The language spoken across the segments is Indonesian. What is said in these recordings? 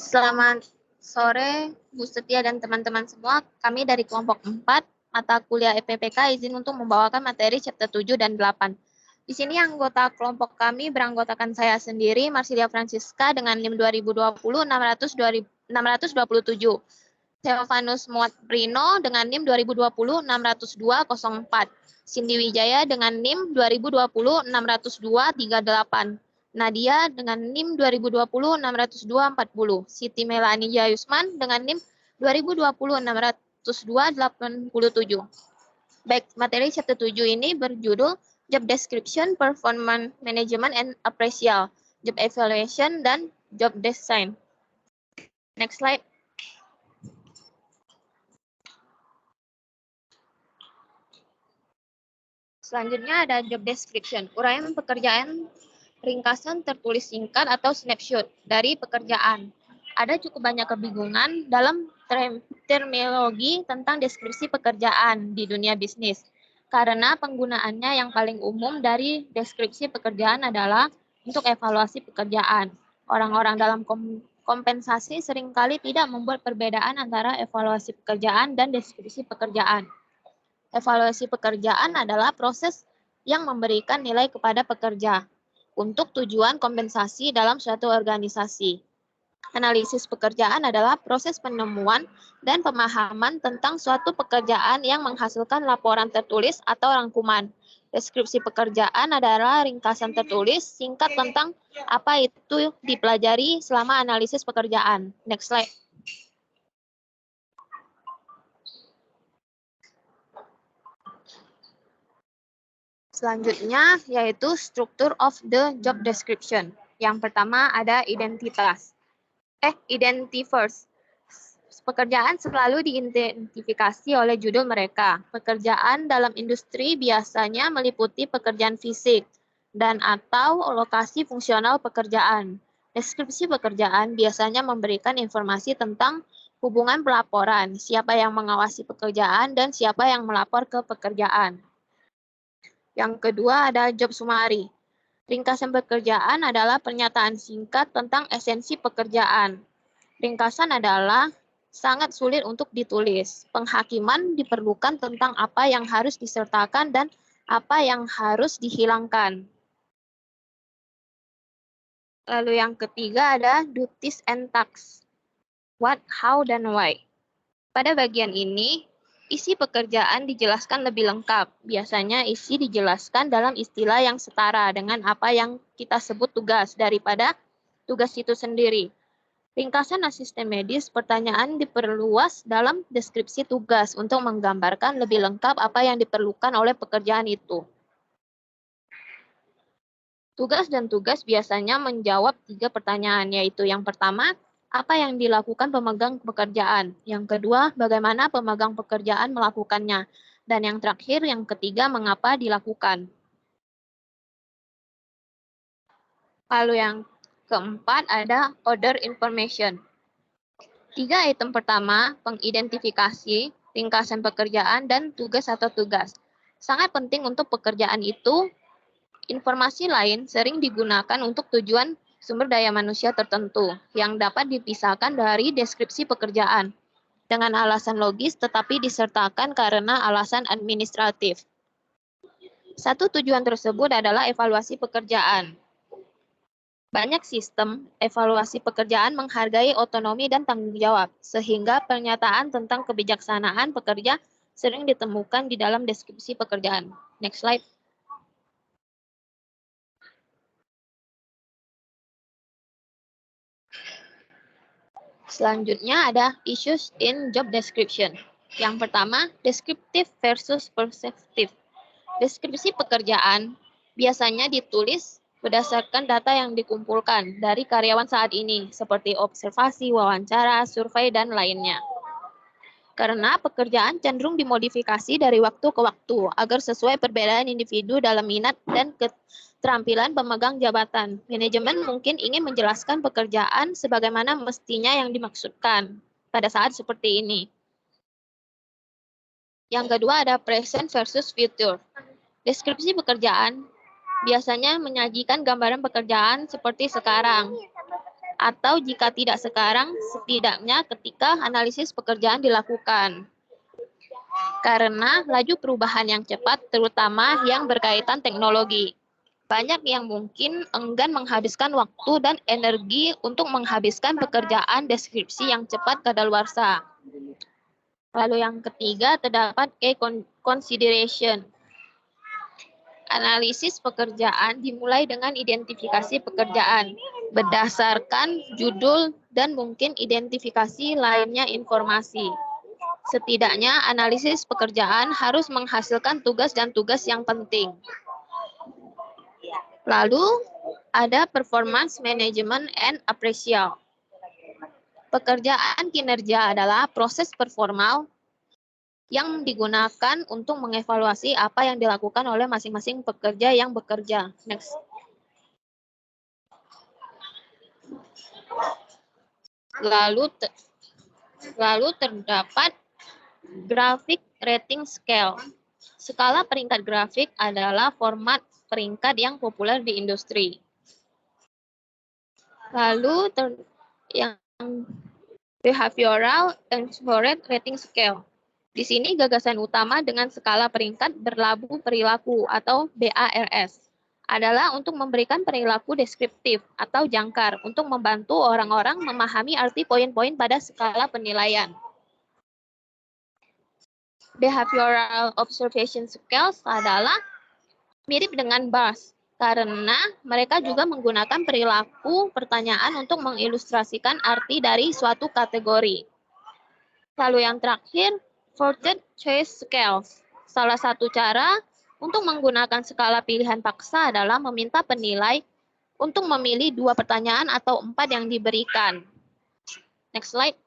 Selamat sore, Bu Setia dan teman-teman semua. Kami dari kelompok 4, mata kuliah EPPK izin untuk membawakan materi chapter 7 dan 8. Di sini anggota kelompok kami beranggotakan saya sendiri, Marsilia Francisca dengan NIM 2020-627. Silvanus Muat Brino dengan NIM 2020-602-04. Cindy Wijaya dengan NIM 2020-602-38. Nadia dengan NIM 2020-602-40. Siti Melani Yusman dengan NIM 2020-602-87. Baik, materi chapter 7 ini berjudul Job Description, Performance Management and Appraisal, Job Evaluation, dan Job Design. Next slide. Selanjutnya ada job description, uraian pekerjaan ringkasan tertulis singkat atau snapshot dari pekerjaan. Ada cukup banyak kebingungan dalam terminologi tentang deskripsi pekerjaan di dunia bisnis. Karena penggunaannya yang paling umum dari deskripsi pekerjaan adalah untuk evaluasi pekerjaan. Orang-orang dalam kompensasi seringkali tidak membuat perbedaan antara evaluasi pekerjaan dan deskripsi pekerjaan. Evaluasi pekerjaan adalah proses yang memberikan nilai kepada pekerja untuk tujuan kompensasi dalam suatu organisasi. Analisis pekerjaan adalah proses penemuan dan pemahaman tentang suatu pekerjaan yang menghasilkan laporan tertulis atau rangkuman. Deskripsi pekerjaan adalah ringkasan tertulis singkat tentang apa itu dipelajari selama analisis pekerjaan. Next slide. Selanjutnya yaitu structure of the job description. Yang pertama ada identitas. Identifiers. Pekerjaan selalu diidentifikasi oleh judul mereka. Pekerjaan dalam industri biasanya meliputi pekerjaan fisik dan atau lokasi fungsional pekerjaan. Deskripsi pekerjaan biasanya memberikan informasi tentang hubungan pelaporan, siapa yang mengawasi pekerjaan dan siapa yang melapor ke pekerjaan. Yang kedua ada job summary. Ringkasan pekerjaan adalah pernyataan singkat tentang esensi pekerjaan. Ringkasan adalah sangat sulit untuk ditulis. Penghakiman diperlukan tentang apa yang harus disertakan dan apa yang harus dihilangkan. Lalu yang ketiga ada duties and tasks. What, how, dan why. Pada bagian ini, isi pekerjaan dijelaskan lebih lengkap. Biasanya isi dijelaskan dalam istilah yang setara dengan apa yang kita sebut tugas daripada tugas itu sendiri. Ringkasan asisten medis, pertanyaan diperluas dalam deskripsi tugas untuk menggambarkan lebih lengkap apa yang diperlukan oleh pekerjaan itu. Tugas dan tugas biasanya menjawab 3 pertanyaan, yaitu yang pertama, apa yang dilakukan pemegang pekerjaan. Yang kedua, bagaimana pemegang pekerjaan melakukannya. Dan yang terakhir, yang ketiga, mengapa dilakukan. Lalu yang keempat ada order information. 3 item pertama, pengidentifikasi, ringkasan pekerjaan, dan tugas atau tugas. Sangat penting untuk pekerjaan itu. Informasi lain sering digunakan untuk tujuan sumber daya manusia tertentu yang dapat dipisahkan dari deskripsi pekerjaan dengan alasan logis tetapi disertakan karena alasan administratif. Satu tujuan tersebut adalah evaluasi pekerjaan. Banyak sistem evaluasi pekerjaan menghargai otonomi dan tanggung jawab, sehingga pernyataan tentang kebijaksanaan pekerja sering ditemukan di dalam deskripsi pekerjaan. Next slide. Selanjutnya ada issues in job description. Yang pertama, descriptive versus perceptive. Deskripsi pekerjaan biasanya ditulis berdasarkan data yang dikumpulkan dari karyawan saat ini, seperti observasi, wawancara, survei, dan lainnya. Karena pekerjaan cenderung dimodifikasi dari waktu ke waktu agar sesuai perbedaan individu dalam minat dan keterampilan pemegang jabatan. Manajemen mungkin ingin menjelaskan pekerjaan sebagaimana mestinya yang dimaksudkan pada saat seperti ini. Yang kedua ada present versus future. Deskripsi pekerjaan biasanya menyajikan gambaran pekerjaan seperti sekarang. atau jika tidak sekarang, setidaknya ketika analisis pekerjaan dilakukan. Karena laju perubahan yang cepat, terutama yang berkaitan teknologi. Banyak yang mungkin enggan menghabiskan waktu dan energi untuk menghabiskan pekerjaan deskripsi yang cepat kadaluarsa. Lalu yang ketiga, terdapat key consideration. Analisis pekerjaan dimulai dengan identifikasi pekerjaan berdasarkan judul dan mungkin identifikasi lainnya informasi. Setidaknya analisis pekerjaan harus menghasilkan tugas dan tugas yang penting. Lalu ada performance management and appraisal. Pekerjaan kinerja adalah proses performal yang digunakan untuk mengevaluasi apa yang dilakukan oleh masing-masing pekerja yang bekerja. Next. Lalu terdapat graphic rating scale. Skala peringkat grafik adalah format peringkat yang populer di industri. Lalu yang behavioral inspired rating scale. Di sini gagasan utama dengan skala peringkat berlabuh perilaku atau BARS adalah untuk memberikan perilaku deskriptif atau jangkar untuk membantu orang-orang memahami arti poin-poin pada skala penilaian. Behavioral observation skills adalah mirip dengan BARS karena mereka juga menggunakan perilaku pertanyaan untuk mengilustrasikan arti dari suatu kategori. Lalu yang terakhir, forced choice scales. Salah satu cara untuk menggunakan skala pilihan paksa adalah meminta penilai untuk memilih 2 pertanyaan atau 4 yang diberikan. Next slide.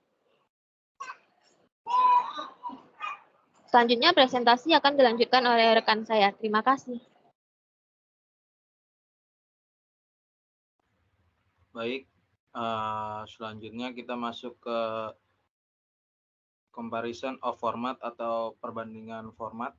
Selanjutnya presentasi akan dilanjutkan oleh rekan saya. Terima kasih. Baik, selanjutnya kita masuk ke comparison of format atau perbandingan format.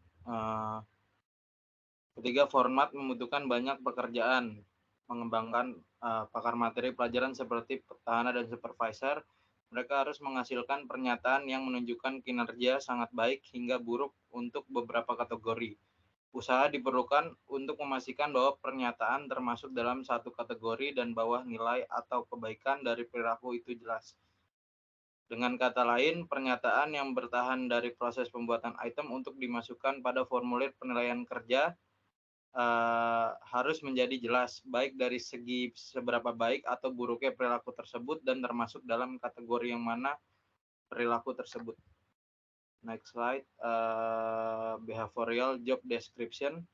Ketiga, format membutuhkan banyak pekerjaan, mengembangkan pakar materi pelajaran seperti petahana dan supervisor. Mereka harus menghasilkan pernyataan yang menunjukkan kinerja sangat baik hingga buruk untuk beberapa kategori. Usaha diperlukan untuk memastikan bahwa pernyataan termasuk dalam satu kategori dan bahwa nilai atau kebaikan dari perilaku itu jelas. Dengan kata lain, pernyataan yang bertahan dari proses pembuatan item untuk dimasukkan pada formulir penilaian kerja harus menjadi jelas, baik dari segi seberapa baik atau buruknya perilaku tersebut dan termasuk dalam kategori yang mana perilaku tersebut. Next slide, behavioral job description.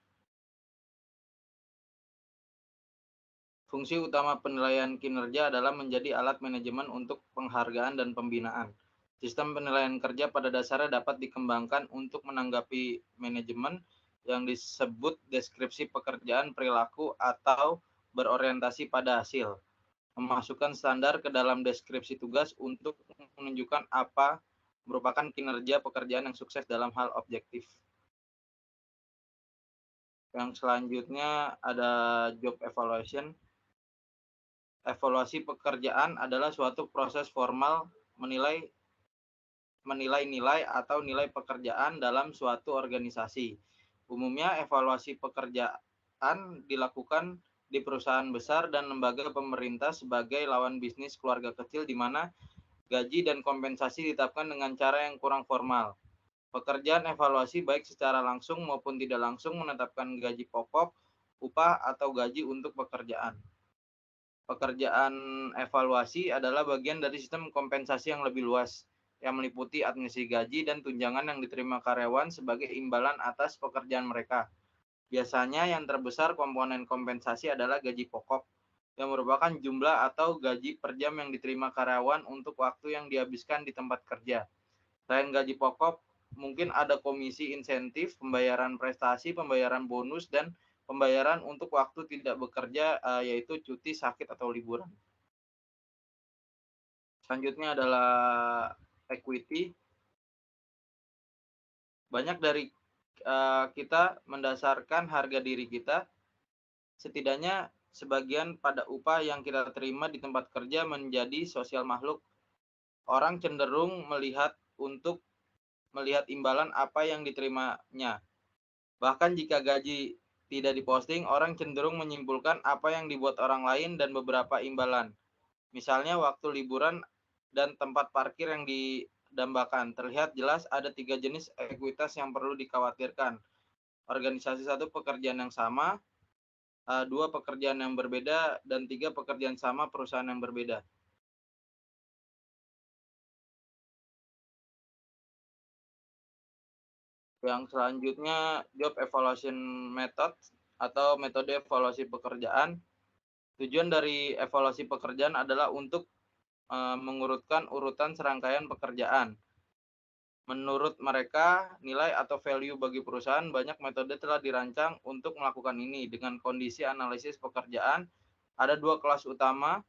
Fungsi utama penilaian kinerja adalah menjadi alat manajemen untuk penghargaan dan pembinaan. Sistem penilaian kerja pada dasarnya dapat dikembangkan untuk menanggapi manajemen yang disebut deskripsi pekerjaan perilaku atau berorientasi pada hasil. Memasukkan standar ke dalam deskripsi tugas untuk menunjukkan apa merupakan kinerja pekerjaan yang sukses dalam hal objektif. Yang selanjutnya ada job evaluation. Evaluasi pekerjaan adalah suatu proses formal menilai nilai atau nilai pekerjaan dalam suatu organisasi. Umumnya evaluasi pekerjaan dilakukan di perusahaan besar dan lembaga pemerintah sebagai lawan bisnis keluarga kecil di mana gaji dan kompensasi ditetapkan dengan cara yang kurang formal. Pekerjaan evaluasi baik secara langsung maupun tidak langsung menetapkan gaji pokok, upah, atau gaji untuk pekerjaan. Pekerjaan evaluasi adalah bagian dari sistem kompensasi yang lebih luas, yang meliputi administrasi gaji dan tunjangan yang diterima karyawan sebagai imbalan atas pekerjaan mereka. Biasanya yang terbesar komponen kompensasi adalah gaji pokok, yang merupakan jumlah atau gaji per jam yang diterima karyawan untuk waktu yang dihabiskan di tempat kerja. Selain gaji pokok, mungkin ada komisi insentif, pembayaran prestasi, pembayaran bonus, dan pembayaran untuk waktu tidak bekerja, yaitu cuti, sakit, atau liburan. Selanjutnya adalah equity. Banyak dari kita mendasarkan harga diri kita, setidaknya sebagian pada upah yang kita terima di tempat kerja. Menjadi sosial makhluk, orang cenderung melihat imbalan apa yang diterimanya. Bahkan jika gaji tidak diposting, orang cenderung menyimpulkan apa yang dibuat orang lain dan beberapa imbalan. Misalnya waktu liburan dan tempat parkir yang didambakan. Terlihat jelas ada 3 jenis ekuitas yang perlu dikhawatirkan. Organisasi satu pekerjaan yang sama, 2 pekerjaan yang berbeda, dan 3 pekerjaan sama perusahaan yang berbeda. Yang selanjutnya job evaluation method atau metode evaluasi pekerjaan. Tujuan dari evaluasi pekerjaan adalah untuk mengurutkan urutan serangkaian pekerjaan. Menurut mereka, nilai atau value bagi perusahaan, banyak metode telah dirancang untuk melakukan ini. Dengan kondisi analisis pekerjaan, ada 2 kelas utama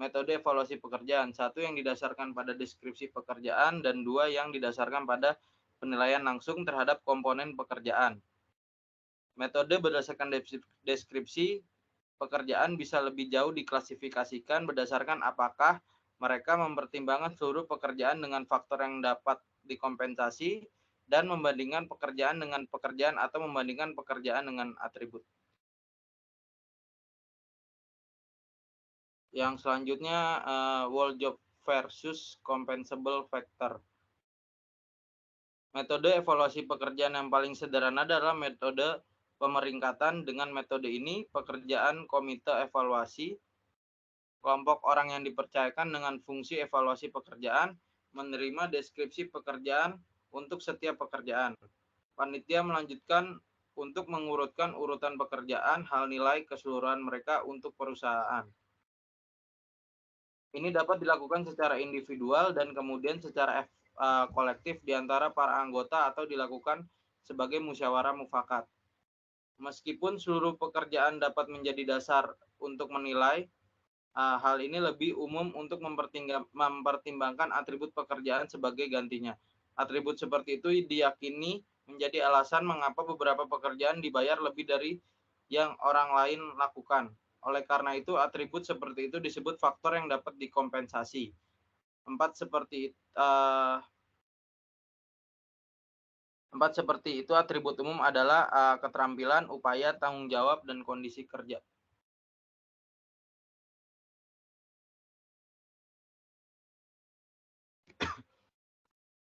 metode evaluasi pekerjaan. 1 yang didasarkan pada deskripsi pekerjaan, dan 2 yang didasarkan pada penilaian langsung terhadap komponen pekerjaan. Metode berdasarkan deskripsi pekerjaan bisa lebih jauh diklasifikasikan berdasarkan apakah mereka mempertimbangkan seluruh pekerjaan dengan faktor yang dapat dikompensasi dan membandingkan pekerjaan dengan pekerjaan atau membandingkan pekerjaan dengan atribut. Yang selanjutnya whole job versus compensable factor. Metode evaluasi pekerjaan yang paling sederhana adalah metode pemeringkatan. Dengan metode ini, pekerjaan komite evaluasi, kelompok orang yang dipercayakan dengan fungsi evaluasi pekerjaan, menerima deskripsi pekerjaan untuk setiap pekerjaan. Panitia melanjutkan untuk mengurutkan urutan pekerjaan, hal nilai keseluruhan mereka untuk perusahaan. Ini dapat dilakukan secara individual dan kemudian secara kolektif di antara para anggota atau dilakukan sebagai musyawarah mufakat. Meskipun seluruh pekerjaan dapat menjadi dasar untuk menilai, hal ini lebih umum untuk mempertimbangkan atribut pekerjaan sebagai gantinya. Atribut seperti itu diyakini menjadi alasan mengapa beberapa pekerjaan dibayar lebih dari yang orang lain lakukan. Oleh karena itu, atribut seperti itu disebut faktor yang dapat dikompensasi. 4 seperti itu atribut umum adalah keterampilan, upaya, tanggung jawab, dan kondisi kerja.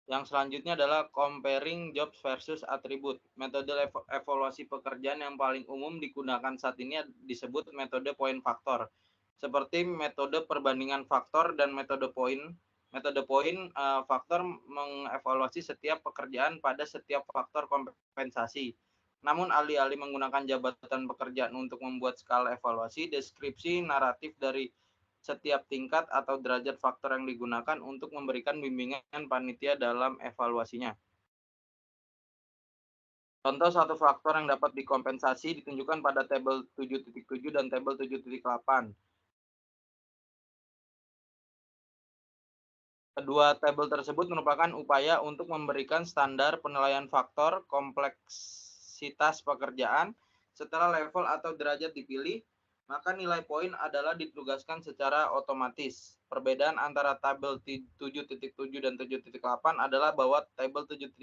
Yang selanjutnya adalah comparing jobs versus atribut. Metode evaluasi pekerjaan yang paling umum digunakan saat ini disebut metode point faktor. Seperti metode perbandingan faktor dan metode point. Metode point faktor mengevaluasi setiap pekerjaan pada setiap faktor kompensasi. Namun alih-alih menggunakan jabatan pekerjaan untuk membuat skala evaluasi, deskripsi naratif dari setiap tingkat atau derajat faktor yang digunakan untuk memberikan bimbingan panitia dalam evaluasinya. Contoh satu faktor yang dapat dikompensasi ditunjukkan pada tabel 7.7 dan tabel 7.8. Kedua tabel tersebut merupakan upaya untuk memberikan standar penilaian faktor kompleksitas pekerjaan. Setelah level atau derajat dipilih, maka nilai poin adalah ditugaskan secara otomatis. Perbedaan antara tabel 7.7 dan 7.8 adalah bahwa tabel 7.8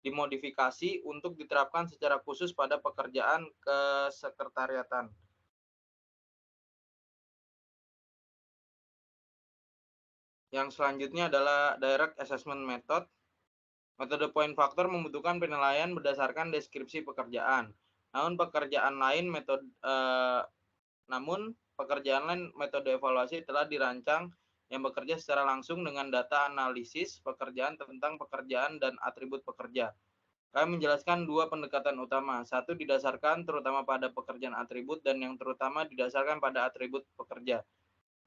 dimodifikasi untuk diterapkan secara khusus pada pekerjaan kesekretariatan. Yang selanjutnya adalah direct assessment method. Metode point faktor membutuhkan penilaian berdasarkan deskripsi pekerjaan. Namun pekerjaan lain metode evaluasi telah dirancang yang bekerja secara langsung dengan data analisis pekerjaan tentang pekerjaan dan atribut pekerja. Kami menjelaskan 2 pendekatan utama. Satu didasarkan terutama pada pekerjaan atribut dan yang terutama didasarkan pada atribut pekerja.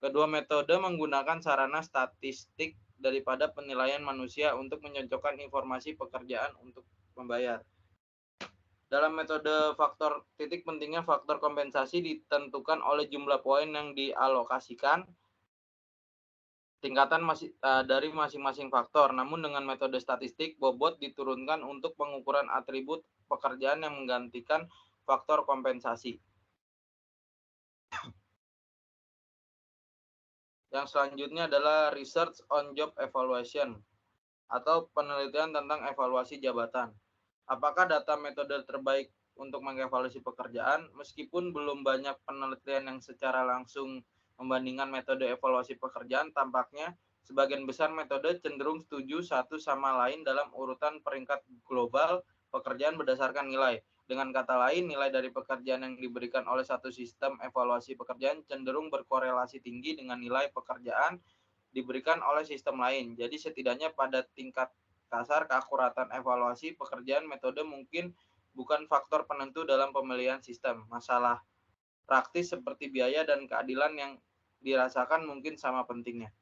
Kedua metode menggunakan sarana statistik daripada penilaian manusia untuk menyocokkan informasi pekerjaan untuk membayar. Dalam metode faktor titik, pentingnya faktor kompensasi ditentukan oleh jumlah poin yang dialokasikan tingkatan dari masing-masing faktor. Namun dengan metode statistik, bobot diturunkan untuk pengukuran atribut pekerjaan yang menggantikan faktor kompensasi. Yang selanjutnya adalah research on job evaluation atau penelitian tentang evaluasi jabatan. Apakah data metode terbaik untuk mengevaluasi pekerjaan? Meskipun belum banyak penelitian yang secara langsung membandingkan metode evaluasi pekerjaan, tampaknya sebagian besar metode cenderung setuju satu sama lain dalam urutan peringkat global pekerjaan berdasarkan nilai. Dengan kata lain, nilai dari pekerjaan yang diberikan oleh satu sistem evaluasi pekerjaan cenderung berkorelasi tinggi dengan nilai pekerjaan diberikan oleh sistem lain. Jadi setidaknya pada tingkat kasar keakuratan evaluasi pekerjaan metode mungkin bukan faktor penentu dalam pemilihan sistem. Masalah praktis seperti biaya dan keadilan yang dirasakan mungkin sama pentingnya.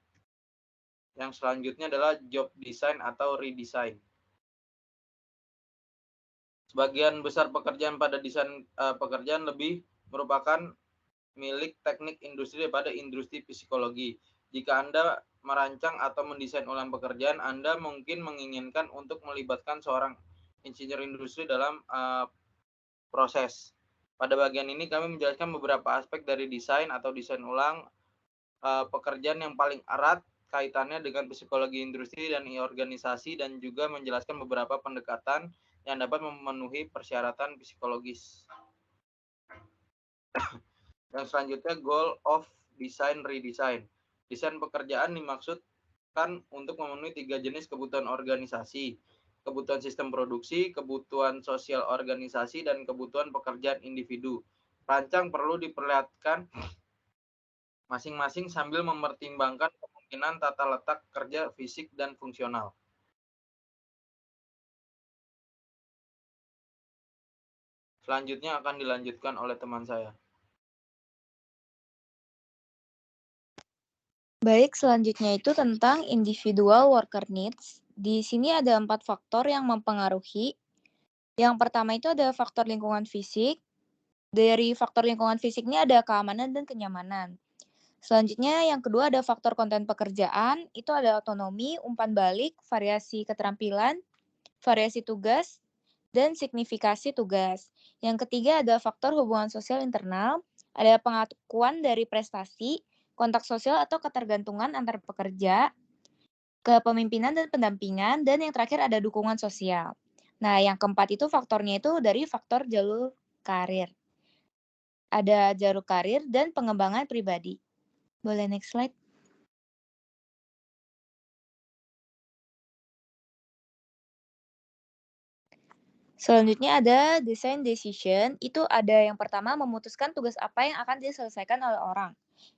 Yang selanjutnya adalah job design atau redesign. Sebagian besar pekerjaan pada desain pekerjaan lebih merupakan milik teknik industri daripada industri psikologi. Jika Anda merancang atau mendesain ulang pekerjaan, Anda mungkin menginginkan untuk melibatkan seorang insinyur industri dalam proses. Pada bagian ini kami menjelaskan beberapa aspek dari desain atau desain ulang pekerjaan yang paling erat kaitannya dengan psikologi industri dan organisasi, dan juga menjelaskan beberapa pendekatan yang dapat memenuhi persyaratan psikologis. Yang selanjutnya, goal of design redesign. Desain pekerjaan dimaksudkan untuk memenuhi 3 jenis kebutuhan organisasi: kebutuhan sistem produksi, kebutuhan sosial organisasi, dan kebutuhan pekerjaan individu. Rancang perlu diperlihatkan masing-masing sambil mempertimbangkan kemungkinan tata letak kerja fisik dan fungsional. Selanjutnya akan dilanjutkan oleh teman saya. Baik, selanjutnya itu tentang individual worker needs. Di sini ada 4 faktor yang mempengaruhi. Yang pertama itu ada faktor lingkungan fisik. Dari faktor lingkungan fisik ini ada keamanan dan kenyamanan. Selanjutnya yang kedua ada faktor konten pekerjaan. Itu ada otonomi, umpan balik, variasi keterampilan, variasi tugas, dan signifikasi tugas. Yang ketiga ada faktor hubungan sosial internal. Ada pengakuan dari prestasi, kontak sosial atau ketergantungan antar pekerja, kepemimpinan dan pendampingan, dan yang terakhir ada dukungan sosial. Nah, yang keempat itu faktornya itu dari faktor jalur karir. Ada jalur karir dan pengembangan pribadi. Boleh next slide? Selanjutnya ada design decision, itu ada yang pertama memutuskan tugas apa yang akan diselesaikan oleh orang.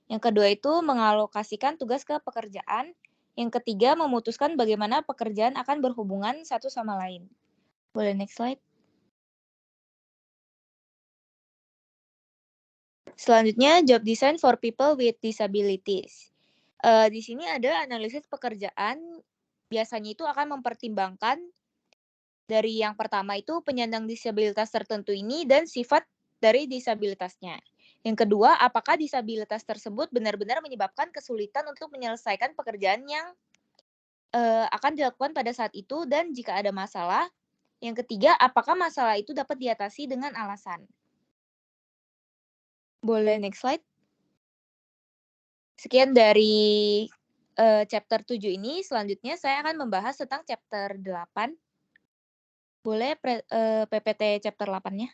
Yang kedua itu mengalokasikan tugas ke pekerjaan. Yang ketiga memutuskan bagaimana pekerjaan akan berhubungan satu sama lain. Boleh next slide? Selanjutnya job design for people with disabilities. Di sini ada analisis pekerjaan, biasanya itu akan mempertimbangkan dari yang pertama itu penyandang disabilitas tertentu ini dan sifat dari disabilitasnya. Yang kedua, apakah disabilitas tersebut benar-benar menyebabkan kesulitan untuk menyelesaikan pekerjaan yang akan dilakukan pada saat itu, dan jika ada masalah. Yang ketiga, apakah masalah itu dapat diatasi dengan alasan. Boleh next slide? Sekian dari chapter 7 ini. Selanjutnya saya akan membahas tentang chapter 8. Boleh PPT chapter 8-nya?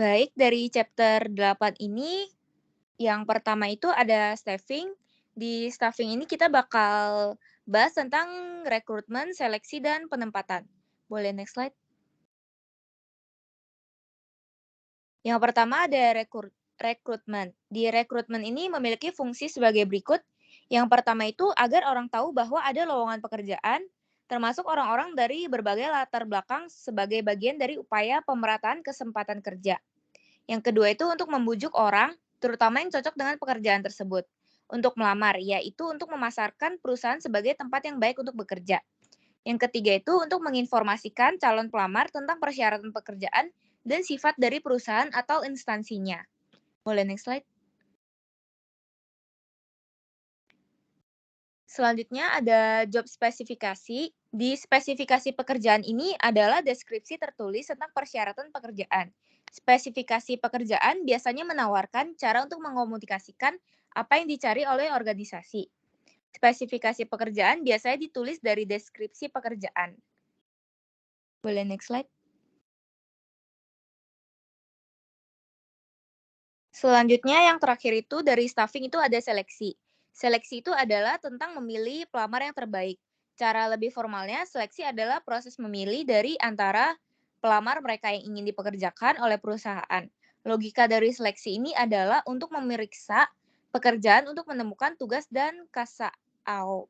Baik, dari chapter 8 ini, yang pertama itu ada staffing. Di staffing ini kita bakal bahas tentang rekrutmen, seleksi, dan penempatan. Boleh next slide? Yang pertama ada rekrutmen. Di rekrutmen ini memiliki fungsi sebagai berikut. Yang pertama itu agar orang tahu bahwa ada lowongan pekerjaan, termasuk orang-orang dari berbagai latar belakang sebagai bagian dari upaya pemerataan kesempatan kerja. Yang kedua itu untuk membujuk orang, terutama yang cocok dengan pekerjaan tersebut, untuk melamar, yaitu untuk memasarkan perusahaan sebagai tempat yang baik untuk bekerja. Yang ketiga itu untuk menginformasikan calon pelamar tentang persyaratan pekerjaan dan sifat dari perusahaan atau instansinya. Boleh next slide? Selanjutnya ada job spesifikasi. Di spesifikasi pekerjaan ini adalah deskripsi tertulis tentang persyaratan pekerjaan. Spesifikasi pekerjaan biasanya menawarkan cara untuk mengomunikasikan apa yang dicari oleh organisasi. Spesifikasi pekerjaan biasanya ditulis dari deskripsi pekerjaan. Boleh next slide? Selanjutnya yang terakhir itu dari staffing itu ada seleksi. Seleksi itu adalah tentang memilih pelamar yang terbaik. Cara lebih formalnya, seleksi adalah proses memilih dari antara pelamar mereka yang ingin dipekerjakan oleh perusahaan. Logika dari seleksi ini adalah untuk memeriksa pekerjaan untuk menemukan tugas dan kasau.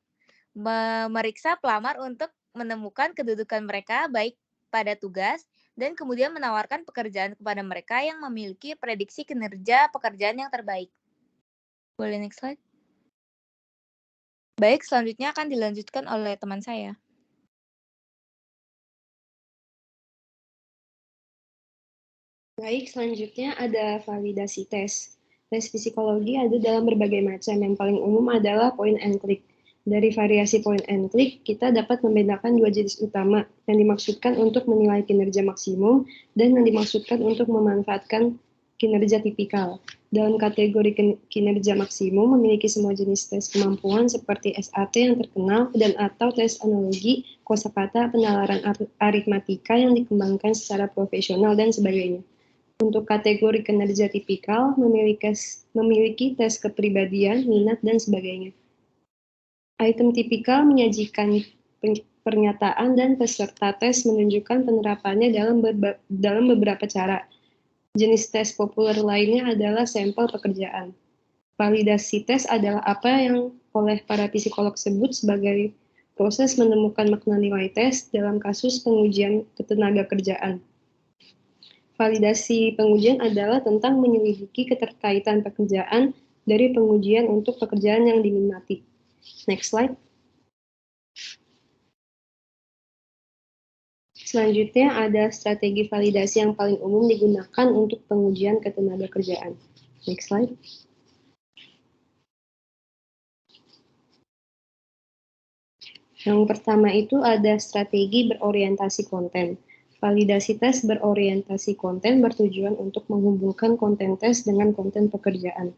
Memeriksa pelamar untuk menemukan kedudukan mereka baik pada tugas dan kemudian menawarkan pekerjaan kepada mereka yang memiliki prediksi kinerja pekerjaan yang terbaik. Boleh next slide? Baik, selanjutnya akan dilanjutkan oleh teman saya. Baik, selanjutnya ada validasi tes. Tes psikologi ada dalam berbagai macam. Yang paling umum adalah point and click. Dari variasi point and click, kita dapat membedakan dua jenis utama yang dimaksudkan untuk menilai kinerja maksimum dan yang dimaksudkan untuk memanfaatkan kinerja tipikal. Dalam kategori kinerja maksimum memiliki semua jenis tes kemampuan seperti SAT yang terkenal dan atau tes analogi, kosakata, penalaran aritmatika yang dikembangkan secara profesional dan sebagainya. Untuk kategori kinerja tipikal memiliki tes kepribadian, minat, dan sebagainya. Item tipikal menyajikan pernyataan dan peserta tes menunjukkan penerapannya dalam beberapa cara. Jenis tes populer lainnya adalah sampel pekerjaan. Validasi tes adalah apa yang oleh para psikolog sebut sebagai proses menemukan makna nilai tes dalam kasus pengujian ketenagakerjaan. Validasi pengujian adalah tentang menyelidiki keterkaitan pekerjaan dari pengujian untuk pekerjaan yang diminati. Next slide. Selanjutnya ada strategi validasi yang paling umum digunakan untuk pengujian ketenagakerjaan. Next slide. Yang pertama itu ada strategi berorientasi konten. Validasi tes berorientasi konten bertujuan untuk menghubungkan konten tes dengan konten pekerjaan.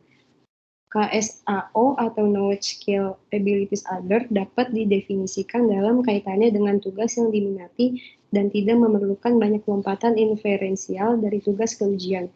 KSAO atau Knowledge Skill Abilities Other dapat didefinisikan dalam kaitannya dengan tugas yang diminati dan tidak memerlukan banyak lompatan inferensial dari tugas keujian.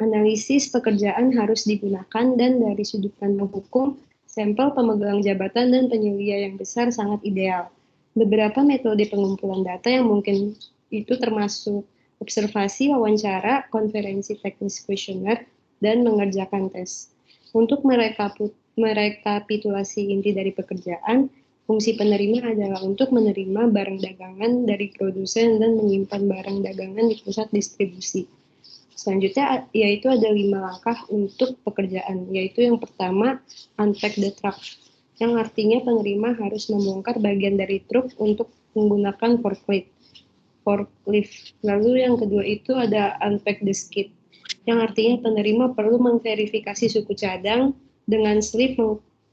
Analisis pekerjaan harus digunakan dan dari sudut pandang hukum, sampel pemegang jabatan dan penyelia yang besar sangat ideal. Beberapa metode pengumpulan data yang mungkin itu termasuk observasi, wawancara, konferensi teknis kuesioner, dan mengerjakan tes. Untuk merekapitulasi inti dari pekerjaan, fungsi penerima adalah untuk menerima barang dagangan dari produsen dan menyimpan barang dagangan di pusat distribusi. Selanjutnya yaitu ada 5 langkah untuk pekerjaan, yaitu yang pertama, unpack the truck, yang artinya penerima harus membongkar bagian dari truk untuk menggunakan forklift. Lalu yang kedua itu ada unpack the skid, yang artinya penerima perlu memverifikasi suku cadang dengan slip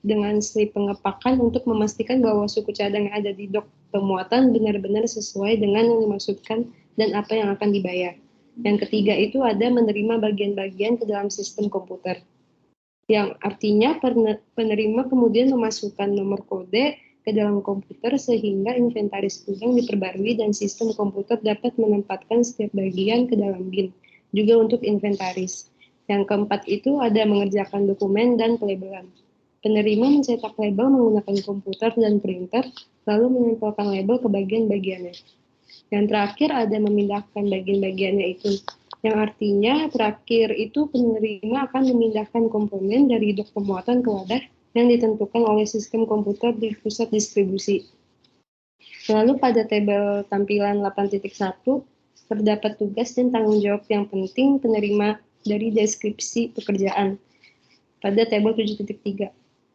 pengepakan untuk memastikan bahwa suku cadang yang ada di dok pemuatan benar-benar sesuai dengan yang dimaksudkan dan apa yang akan dibayar. Yang ketiga itu ada menerima bagian-bagian ke dalam sistem komputer, yang artinya penerima kemudian memasukkan nomor kode ke dalam komputer sehingga inventaris gudang diperbarui dan sistem komputer dapat menempatkan setiap bagian ke dalam bin, juga untuk inventaris. Yang keempat itu ada mengerjakan dokumen dan pelabelan. Penerima mencetak label menggunakan komputer dan printer, lalu menempelkan label ke bagian-bagiannya. Yang terakhir ada memindahkan bagian-bagiannya itu, yang artinya terakhir itu penerima akan memindahkan komponen dari dok pemuatan ke wadah yang ditentukan oleh sistem komputer di pusat distribusi. Lalu pada tabel tampilan 8.1 terdapat tugas dan tanggung jawab yang penting penerima dari deskripsi pekerjaan pada tabel 7.3.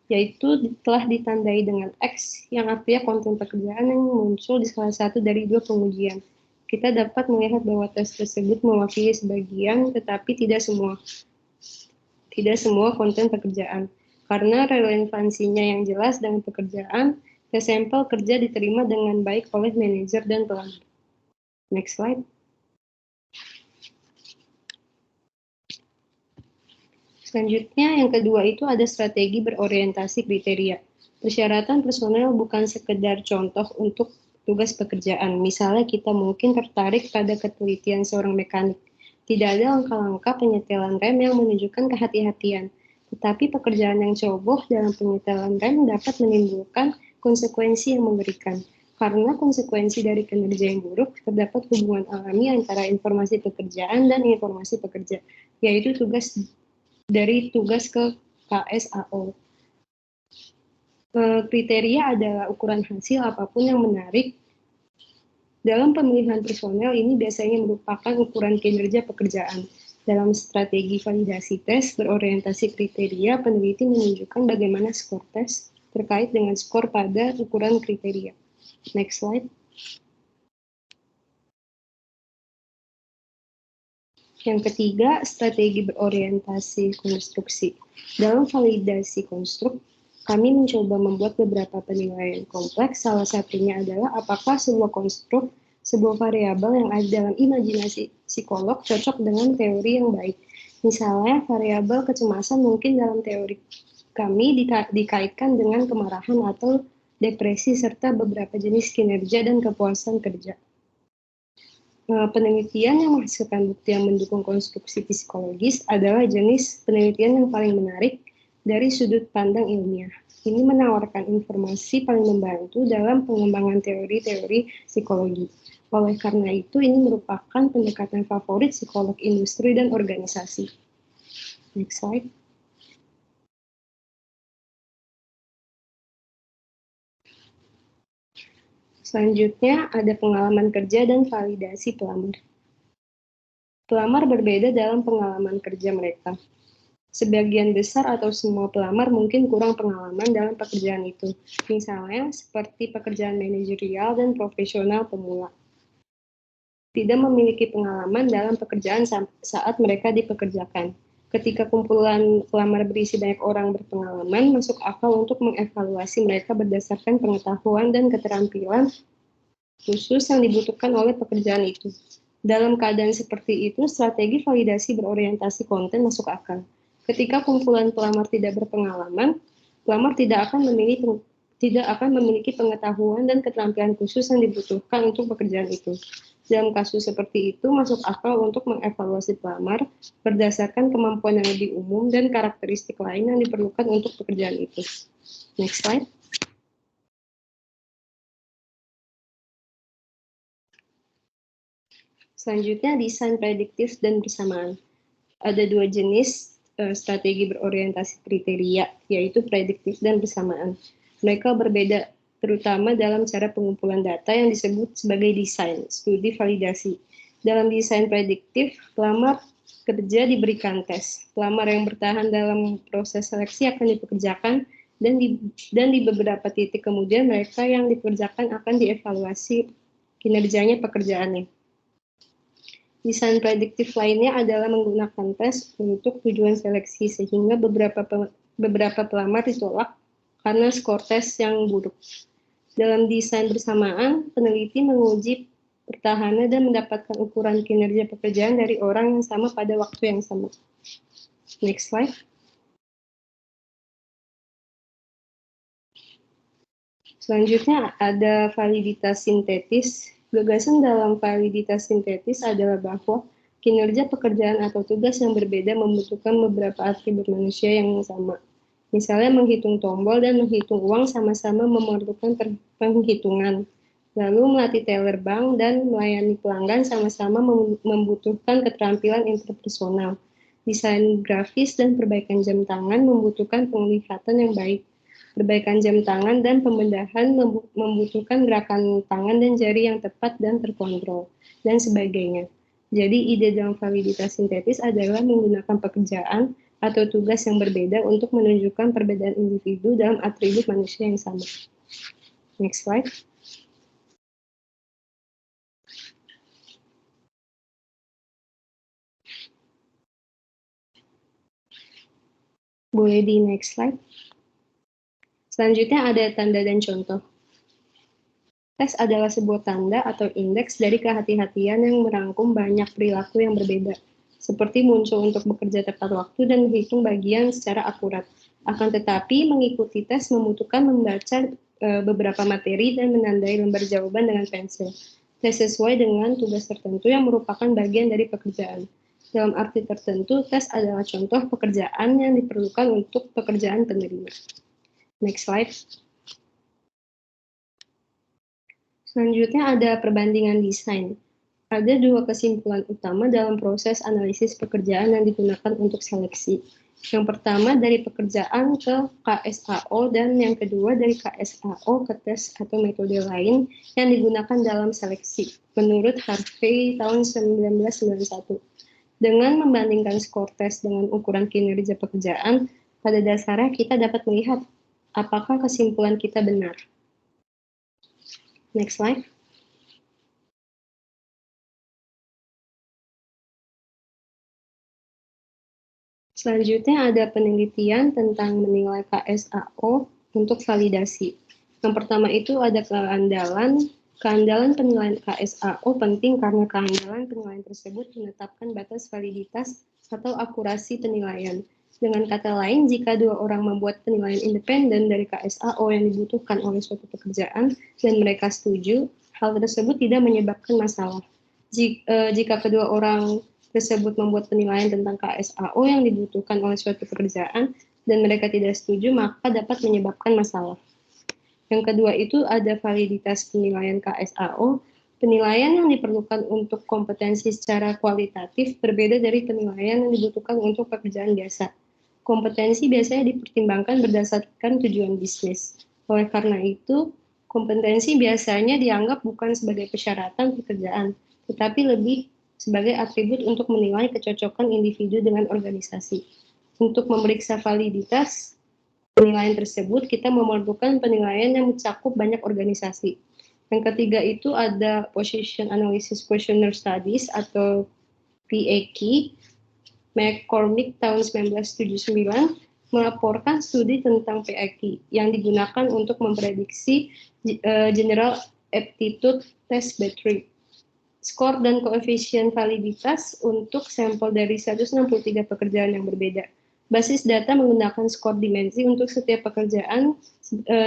yaitu telah ditandai dengan X yang artinya konten pekerjaan yang muncul di salah satu dari dua pengujian. Kita dapat melihat bahwa tes tersebut mewakili sebagian, tetapi tidak semua konten pekerjaan. Karena relevansinya yang jelas dengan pekerjaan, tes sampel kerja diterima dengan baik oleh manajer dan pelamar. Next slide. Selanjutnya, yang kedua itu ada strategi berorientasi kriteria. Persyaratan personel bukan sekedar contoh untuk tugas pekerjaan. Misalnya kita mungkin tertarik pada ketelitian seorang mekanik. Tidak ada langkah-langkah penyetelan rem yang menunjukkan kehati-hatian. Tetapi pekerjaan yang ceroboh dalam penyetelan rem dapat menimbulkan konsekuensi yang mengerikan. Karena konsekuensi dari kinerja yang buruk, terdapat hubungan alami antara informasi pekerjaan dan informasi pekerja, yaitu tugas ke KSAO. Kriteria adalah ukuran hasil apapun yang menarik. Dalam pemilihan personel ini biasanya merupakan ukuran kinerja pekerjaan. Dalam strategi validasi tes berorientasi kriteria, peneliti menunjukkan bagaimana skor tes terkait dengan skor pada ukuran kriteria. Next slide. Yang ketiga, strategi berorientasi konstruksi. Dalam validasi konstruk, kami mencoba membuat beberapa penilaian kompleks. Salah satunya adalah apakah sebuah konstruk, sebuah variabel yang ada dalam imajinasi psikolog cocok dengan teori yang baik. Misalnya, variabel kecemasan mungkin dalam teori kami dikaitkan dengan kemarahan atau depresi serta beberapa jenis kinerja dan kepuasan kerja. Penelitian yang menghasilkan bukti yang mendukung konstruksi psikologis adalah jenis penelitian yang paling menarik dari sudut pandang ilmiah. Ini menawarkan informasi paling membantu dalam pengembangan teori-teori psikologi. Oleh karena itu, ini merupakan pendekatan favorit psikolog industri dan organisasi. Next slide. Selanjutnya, ada pengalaman kerja dan validasi pelamar. Pelamar berbeda dalam pengalaman kerja mereka. Sebagian besar atau semua pelamar mungkin kurang pengalaman dalam pekerjaan itu. Misalnya, seperti pekerjaan manajerial dan profesional pemula. Tidak memiliki pengalaman dalam pekerjaan saat mereka dipekerjakan. Ketika kumpulan pelamar berisi banyak orang berpengalaman, masuk akal untuk mengevaluasi mereka berdasarkan pengetahuan dan keterampilan khusus yang dibutuhkan oleh pekerjaan itu. Dalam keadaan seperti itu, strategi validasi berorientasi konten masuk akal. Ketika kumpulan pelamar tidak berpengalaman, pelamar tidak akan memiliki pengetahuan dan keterampilan khusus yang dibutuhkan untuk pekerjaan itu. Dalam kasus seperti itu, masuk akal untuk mengevaluasi pelamar berdasarkan kemampuan yang lebih umum dan karakteristik lain yang diperlukan untuk pekerjaan itu. Next slide. Selanjutnya, desain prediktif dan bersamaan. Ada dua jenis strategi berorientasi kriteria, yaitu prediktif dan bersamaan. Mereka berbeda terutama dalam cara pengumpulan data yang disebut sebagai desain, studi validasi. Dalam desain prediktif, pelamar kerja diberikan tes. Pelamar yang bertahan dalam proses seleksi akan dipekerjakan dan di beberapa titik kemudian mereka yang dipekerjakan akan dievaluasi kinerjanya pekerjaannya. Desain prediktif lainnya adalah menggunakan tes untuk tujuan seleksi sehingga beberapa pelamar ditolak karena skor tes yang buruk. Dalam desain bersamaan, peneliti menguji pertahanan dan mendapatkan ukuran kinerja pekerjaan dari orang yang sama pada waktu yang sama. Next slide. Selanjutnya ada validitas sintetis. Gagasan dalam validitas sintetis adalah bahwa kinerja pekerjaan atau tugas yang berbeda membutuhkan beberapa atribut manusia yang sama. Misalnya menghitung tombol dan menghitung uang sama-sama memerlukan penghitungan. Lalu melatih teller bank dan melayani pelanggan sama-sama membutuhkan keterampilan interpersonal. Desain grafis dan perbaikan jam tangan membutuhkan penglihatan yang baik. Perbaikan jam tangan dan pembedahan membutuhkan gerakan tangan dan jari yang tepat dan terkontrol, dan sebagainya. Jadi ide dalam validitas sintetis adalah menggunakan pekerjaan atau tugas yang berbeda untuk menunjukkan perbedaan individu dalam atribut manusia yang sama. Next slide. Boleh di next slide. Selanjutnya ada tanda dan contoh. Tes adalah sebuah tanda atau indeks dari kehati-hatian yang merangkum banyak perilaku yang berbeda, seperti muncul untuk bekerja tepat waktu dan menghitung bagian secara akurat. Akan tetapi, mengikuti tes membutuhkan membaca beberapa materi dan menandai lembar jawaban dengan pensil. Tes sesuai dengan tugas tertentu yang merupakan bagian dari pekerjaan. Dalam arti tertentu, tes adalah contoh pekerjaan yang diperlukan untuk pekerjaan penerima. Next slide. Selanjutnya ada perbandingan desain. Ada dua kesimpulan utama dalam proses analisis pekerjaan yang digunakan untuk seleksi. Yang pertama dari pekerjaan ke KSAO dan yang kedua dari KSAO ke tes atau metode lain yang digunakan dalam seleksi, menurut Harvey tahun 1991. Dengan membandingkan skor tes dengan ukuran kinerja pekerjaan, pada dasarnya kita dapat melihat apakah kesimpulan kita benar. Next slide. Selanjutnya ada penelitian tentang menilai KSAO untuk validasi. Yang pertama itu ada keandalan. Keandalan penilaian KSAO penting karena keandalan penilaian tersebut menetapkan batas validitas atau akurasi penilaian. Dengan kata lain, jika dua orang membuat penilaian independen dari KSAO yang dibutuhkan oleh suatu pekerjaan dan mereka setuju, hal tersebut tidak menyebabkan masalah. Jika kedua orang tersebut membuat penilaian tentang KSAO yang dibutuhkan oleh suatu pekerjaan dan mereka tidak setuju, maka dapat menyebabkan masalah. Yang kedua itu ada validitas penilaian KSAO. Penilaian yang diperlukan untuk kompetensi secara kualitatif berbeda dari penilaian yang dibutuhkan untuk pekerjaan biasa. Kompetensi biasanya dipertimbangkan berdasarkan tujuan bisnis. Oleh karena itu, kompetensi biasanya dianggap bukan sebagai persyaratan pekerjaan, tetapi lebih sebagai atribut untuk menilai kecocokan individu dengan organisasi. Untuk memeriksa validitas penilaian tersebut, kita memerlukan penilaian yang mencakup banyak organisasi. Yang ketiga itu ada Position Analysis Questionnaire Studies atau PAQ. McCormick tahun 1979 melaporkan studi tentang PAQ yang digunakan untuk memprediksi General Aptitude Test Battery. Skor dan koefisien validitas untuk sampel dari 163 pekerjaan yang berbeda. Basis data menggunakan skor dimensi untuk setiap pekerjaan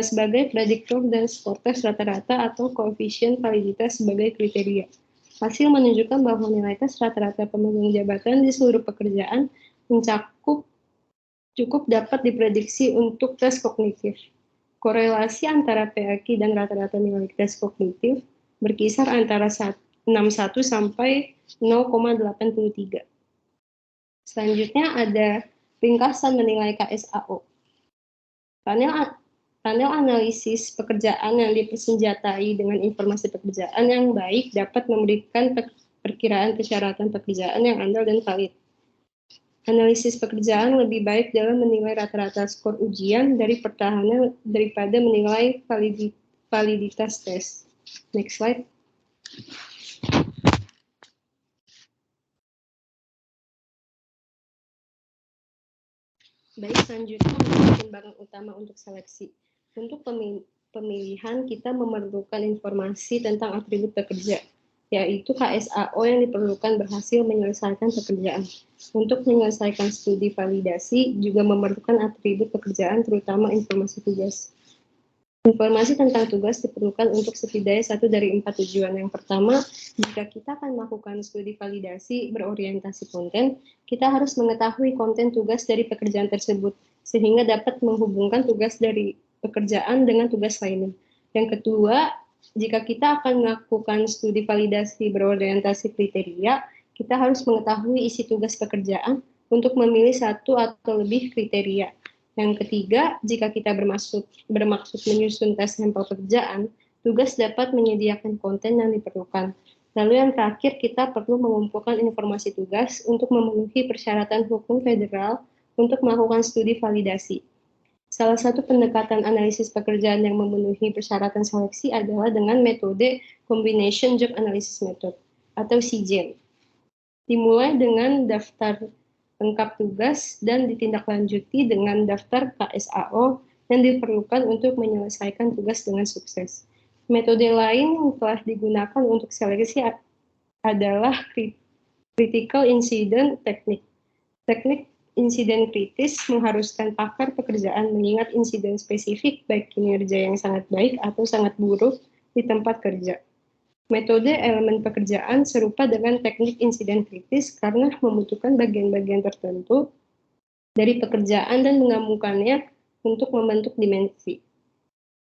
sebagai prediktor dan skor tes rata-rata atau koefisien validitas sebagai kriteria. Hasil menunjukkan bahwa nilai tes rata-rata pemegang jabatan di seluruh pekerjaan mencakup cukup dapat diprediksi untuk tes kognitif. Korelasi antara PAQ dan rata-rata nilai tes kognitif berkisar antara 61 sampai 0,83. Selanjutnya ada ringkasan menilai KSAO. Panel analisis pekerjaan yang dipersenjatai dengan informasi pekerjaan yang baik dapat memberikan perkiraan persyaratan pekerjaan yang andal dan valid. Analisis pekerjaan lebih baik dalam menilai rata-rata skor ujian dari pertahanan daripada menilai validitas tes. Next slide. Baik, selanjutnya pertimbangan utama untuk seleksi. Untuk pemilihan, kita memerlukan informasi tentang atribut pekerja, yaitu KSAO yang diperlukan berhasil menyelesaikan pekerjaan. Untuk menyelesaikan studi validasi, juga memerlukan atribut pekerjaan, terutama informasi tugas. Informasi tentang tugas diperlukan untuk setidaknya 1 dari 4 tujuan. Yang pertama, jika kita akan melakukan studi validasi berorientasi konten, kita harus mengetahui konten tugas dari pekerjaan tersebut, sehingga dapat menghubungkan tugas dari pekerjaan dengan tugas lainnya. Yang kedua, jika kita akan melakukan studi validasi berorientasi kriteria, kita harus mengetahui isi tugas pekerjaan untuk memilih 1 atau lebih kriteria. Yang ketiga, jika kita bermaksud menyusun tes sampel pekerjaan, tugas dapat menyediakan konten yang diperlukan. Lalu yang terakhir, kita perlu mengumpulkan informasi tugas untuk memenuhi persyaratan hukum federal untuk melakukan studi validasi. Salah satu pendekatan analisis pekerjaan yang memenuhi persyaratan seleksi adalah dengan metode Combination Job Analysis Method atau CJAM. Dimulai dengan daftar lengkap tugas dan ditindaklanjuti dengan daftar KSAO yang diperlukan untuk menyelesaikan tugas dengan sukses. Metode lain yang telah digunakan untuk seleksi adalah Critical Incident Technique. Teknik insiden kritis mengharuskan pakar pekerjaan mengingat insiden spesifik baik kinerja yang sangat baik atau sangat buruk di tempat kerja. Metode elemen pekerjaan serupa dengan teknik insiden kritis karena membutuhkan bagian-bagian tertentu dari pekerjaan dan menggabungkannya untuk membentuk dimensi.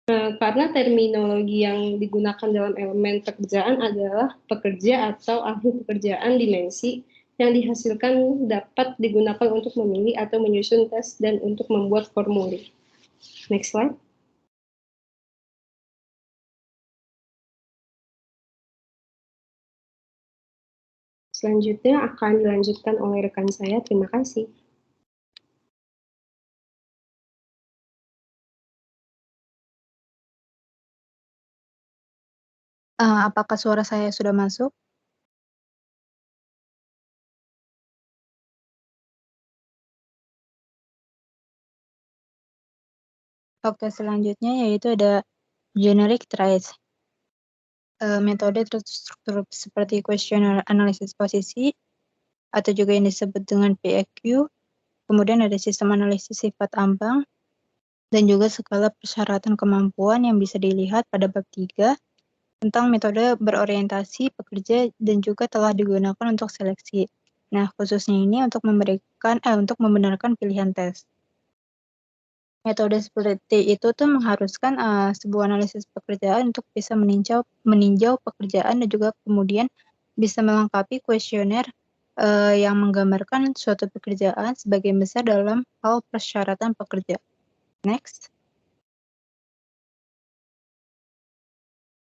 Karena terminologi yang digunakan dalam elemen pekerjaan adalah pekerja atau ahli pekerjaan dimensi yang dihasilkan dapat digunakan untuk memilih atau menyusun tes dan untuk membuat formulir. Next slide. Selanjutnya akan dilanjutkan oleh rekan saya. Terima kasih. Apakah suara saya sudah masuk? Oke, selanjutnya yaitu ada generic traits. Metode terstruktur seperti questionnaire analisis posisi atau juga yang disebut dengan PEQ. Kemudian ada sistem analisis sifat ambang dan juga skala persyaratan kemampuan yang bisa dilihat pada bab 3 tentang metode berorientasi pekerja dan juga telah digunakan untuk seleksi. Nah, khususnya ini untuk membenarkan pilihan tes. Metode seperti itu tuh mengharuskan sebuah analisis pekerjaan untuk bisa meninjau pekerjaan dan juga kemudian bisa melengkapi kuesioner yang menggambarkan suatu pekerjaan sebagian besar dalam hal persyaratan pekerja. Next.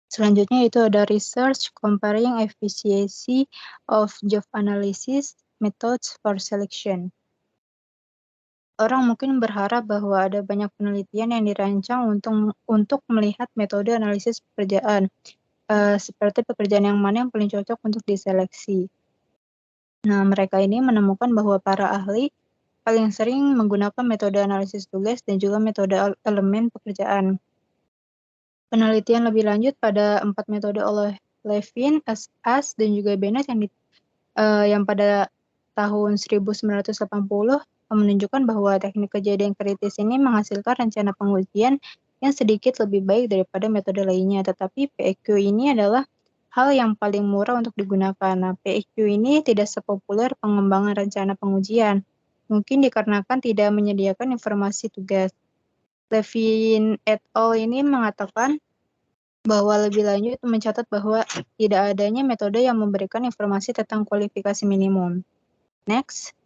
Selanjutnya itu ada research comparing efficiency of job analysis methods for selection. Orang mungkin berharap bahwa ada banyak penelitian yang dirancang untuk melihat metode analisis pekerjaan, seperti pekerjaan yang mana yang paling cocok untuk diseleksi. Nah, mereka ini menemukan bahwa para ahli paling sering menggunakan metode analisis tugas dan juga metode elemen pekerjaan. Penelitian lebih lanjut pada 4 metode oleh Levin, As, dan juga Bennett yang pada tahun 1980 menunjukkan bahwa teknik kejadian kritis ini menghasilkan rencana pengujian yang sedikit lebih baik daripada metode lainnya, tetapi PEQ ini adalah hal yang paling murah untuk digunakan. Nah, PEQ ini tidak sepopuler pengembangan rencana pengujian, mungkin dikarenakan tidak menyediakan informasi tugas. Levin et al. Ini mengatakan bahwa lebih lanjut mencatat bahwa tidak adanya metode yang memberikan informasi tentang kualifikasi minimum. Next.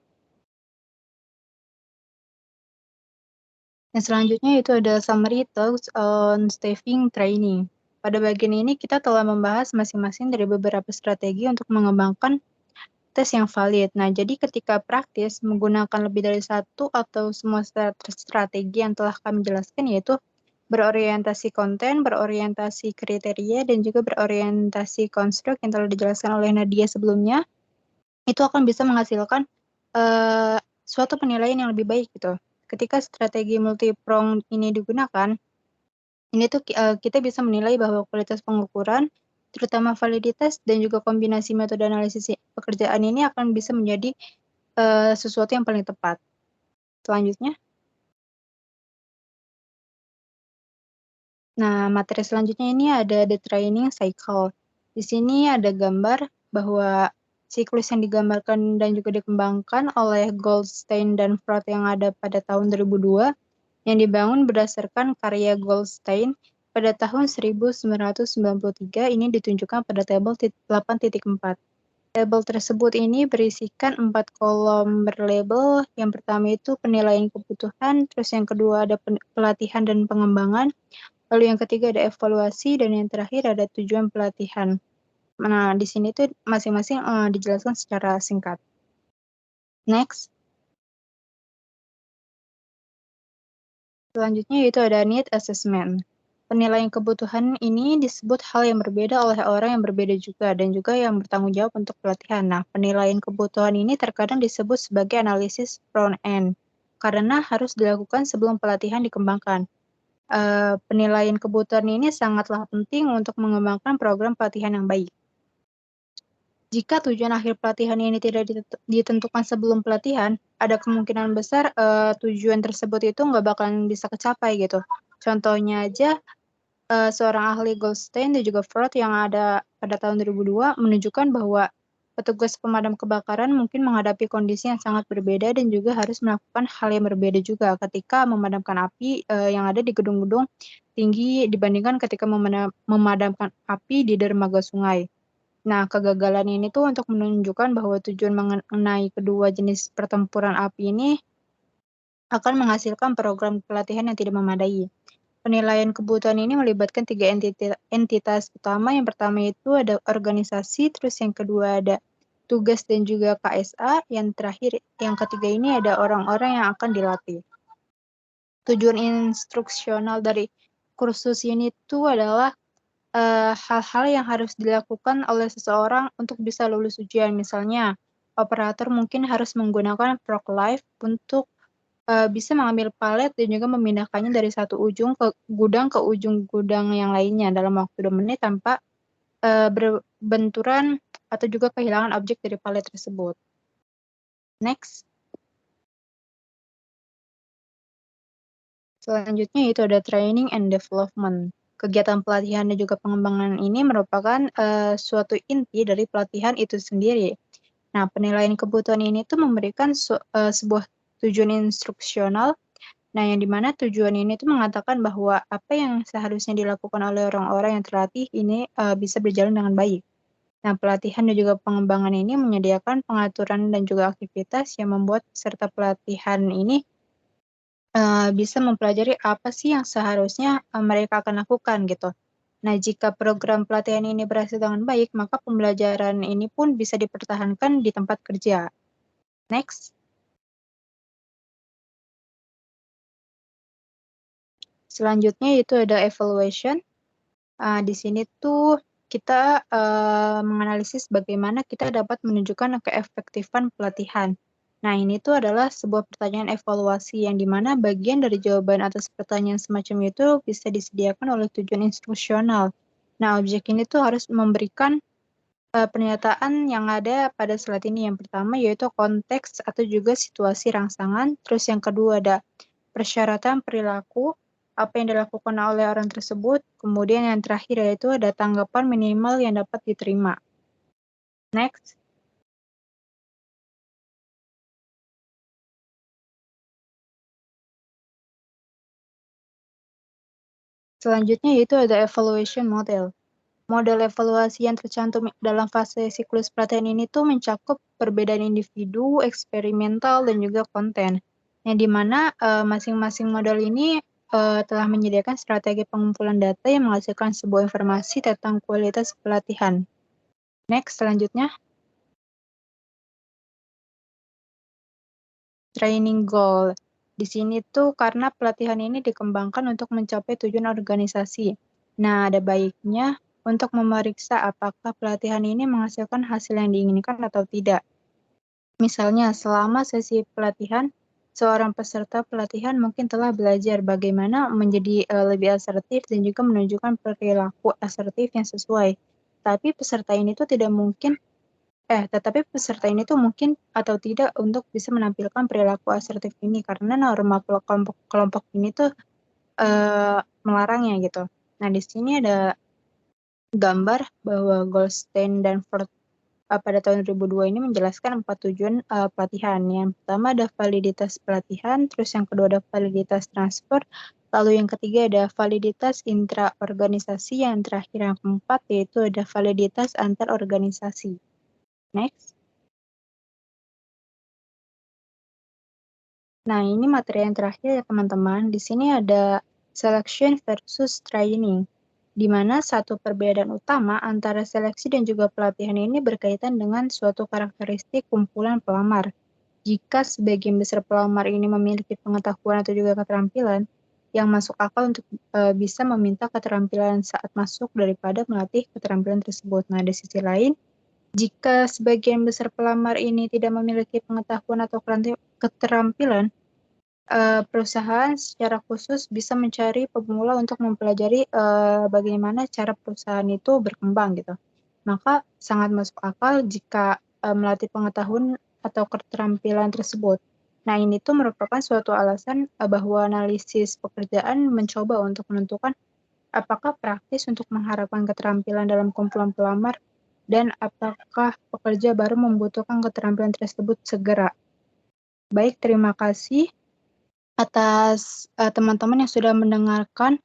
Yang selanjutnya itu ada summary talks on staffing training. Pada bagian ini kita telah membahas masing-masing dari beberapa strategi untuk mengembangkan tes yang valid. Nah, jadi ketika praktis menggunakan lebih dari satu atau semua strategi yang telah kami jelaskan, yaitu berorientasi konten, berorientasi kriteria, dan juga berorientasi konstruk yang telah dijelaskan oleh Nadia sebelumnya, itu akan bisa menghasilkan suatu penilaian yang lebih baik gitu. Ketika strategi multiprong ini digunakan, ini tuh kita bisa menilai bahwa kualitas pengukuran, terutama validitas dan juga kombinasi metode analisis pekerjaan ini akan bisa menjadi sesuatu yang paling tepat. Selanjutnya. Nah, materi selanjutnya ini ada the training cycle. Di sini ada gambar bahwa siklus yang digambarkan dan juga dikembangkan oleh Goldstein dan Freud yang ada pada tahun 2002 yang dibangun berdasarkan karya Goldstein pada tahun 1993 ini ditunjukkan pada tabel 8.4. Tabel tersebut ini berisikan 4 kolom berlabel. Yang pertama itu penilaian kebutuhan, terus yang kedua ada pelatihan dan pengembangan, lalu yang ketiga ada evaluasi, dan yang terakhir ada tujuan pelatihan. Nah, di sini tuh masing-masing dijelaskan secara singkat. Next. Selanjutnya yaitu ada need assessment. Penilaian kebutuhan ini disebut hal yang berbeda oleh orang yang berbeda juga dan juga yang bertanggung jawab untuk pelatihan. Nah, penilaian kebutuhan ini terkadang disebut sebagai analisis front end karena harus dilakukan sebelum pelatihan dikembangkan. Penilaian kebutuhan ini sangatlah penting untuk mengembangkan program pelatihan yang baik. Jika tujuan akhir pelatihan ini tidak ditentukan sebelum pelatihan, ada kemungkinan besar tujuan tersebut itu nggak bakalan bisa kecapai gitu. Contohnya aja, seorang ahli Goldstein dan juga Freud yang ada pada tahun 2002 menunjukkan bahwa petugas pemadam kebakaran mungkin menghadapi kondisi yang sangat berbeda dan juga harus melakukan hal yang berbeda juga ketika memadamkan api yang ada di gedung-gedung tinggi dibandingkan ketika memadamkan api di dermaga sungai. Nah, kegagalan ini tuh untuk menunjukkan bahwa tujuan mengenai kedua jenis pertempuran api ini akan menghasilkan program pelatihan yang tidak memadai. Penilaian kebutuhan ini melibatkan 3 entitas utama. Yang pertama itu ada organisasi, terus yang kedua ada tugas dan juga KSA, yang terakhir, yang ketiga ini ada orang-orang yang akan dilatih. Tujuan instruksional dari kursus ini tuh adalah hal-hal yang harus dilakukan oleh seseorang untuk bisa lulus ujian. Misalnya, operator mungkin harus menggunakan forklift untuk bisa mengambil palet dan juga memindahkannya dari satu ujung ke ujung gudang yang lainnya dalam waktu 2 menit tanpa berbenturan atau juga kehilangan objek dari palet tersebut. Next. Selanjutnya itu ada training and development. Kegiatan pelatihan dan juga pengembangan ini merupakan suatu inti dari pelatihan itu sendiri. Nah, penilaian kebutuhan ini tuh memberikan sebuah tujuan instruksional. Nah, yang dimana tujuan ini tuh mengatakan bahwa apa yang seharusnya dilakukan oleh orang-orang yang terlatih ini bisa berjalan dengan baik. Nah, pelatihan dan juga pengembangan ini menyediakan pengaturan dan juga aktivitas yang membuat peserta pelatihan ini bisa mempelajari apa sih yang seharusnya mereka akan lakukan gitu. Nah, jika program pelatihan ini berhasil dengan baik, maka pembelajaran ini pun bisa dipertahankan di tempat kerja. Next. Selanjutnya itu ada evaluation. Di sini tuh kita menganalisis bagaimana kita dapat menunjukkan keefektifan pelatihan. Nah, ini tuh adalah sebuah pertanyaan evaluasi yang dimana bagian dari jawaban atas pertanyaan semacam itu bisa disediakan oleh tujuan instruksional. Nah, objek ini tuh harus memberikan pernyataan yang ada pada slide ini. Yang pertama yaitu konteks atau juga situasi rangsangan. Terus yang kedua ada persyaratan perilaku, apa yang dilakukan oleh orang tersebut. Kemudian yang terakhir yaitu ada tanggapan minimal yang dapat diterima. Next. Selanjutnya yaitu ada evaluation model. Model evaluasi yang tercantum dalam fase siklus pelatihan ini tuh mencakup perbedaan individu, eksperimental, dan juga konten. Yang dimana masing-masing model ini telah menyediakan strategi pengumpulan data yang menghasilkan sebuah informasi tentang kualitas pelatihan. Next, selanjutnya. Training goal. Di sini tuh karena pelatihan ini dikembangkan untuk mencapai tujuan organisasi. Nah, ada baiknya untuk memeriksa apakah pelatihan ini menghasilkan hasil yang diinginkan atau tidak. Misalnya, selama sesi pelatihan, seorang peserta pelatihan mungkin telah belajar bagaimana menjadi lebih asertif dan juga menunjukkan perilaku asertif yang sesuai. Tapi peserta ini tuh tetapi peserta ini tuh mungkin atau tidak untuk bisa menampilkan perilaku asertif ini karena norma kelompok ini tuh melarangnya gitu. Nah, di sini ada gambar bahwa Goldstein dan Ford pada tahun 2002 ini menjelaskan 4 tujuan pelatihan. Yang pertama ada validitas pelatihan, terus yang kedua ada validitas transfer, lalu yang ketiga ada validitas intraorganisasi, yang terakhir yang keempat yaitu ada validitas antar organisasi. Next. Nah, ini materi yang terakhir ya teman-teman. Di sini ada selection versus training, di mana satu perbedaan utama antara seleksi dan juga pelatihan ini berkaitan dengan suatu karakteristik kumpulan pelamar. Jika sebagian besar pelamar ini memiliki pengetahuan atau juga keterampilan, yang masuk akal untuk bisa meminta keterampilan saat masuk daripada melatih keterampilan tersebut. Nah, di sisi lain, jika sebagian besar pelamar ini tidak memiliki pengetahuan atau keterampilan, perusahaan secara khusus bisa mencari pemula untuk mempelajari bagaimana cara perusahaan itu berkembang gitu. Maka sangat masuk akal jika melatih pengetahuan atau keterampilan tersebut. Nah, ini tuh merupakan suatu alasan bahwa analisis pekerjaan mencoba untuk menentukan apakah praktis untuk mengharapkan keterampilan dalam kumpulan pelamar dan apakah pekerja baru membutuhkan keterampilan tersebut segera. Baik, terima kasih atas teman-teman yang sudah mendengarkan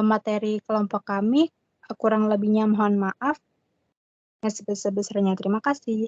materi kelompok kami. Kurang lebihnya mohon maaf. Yang sebesar-besarnya terima kasih.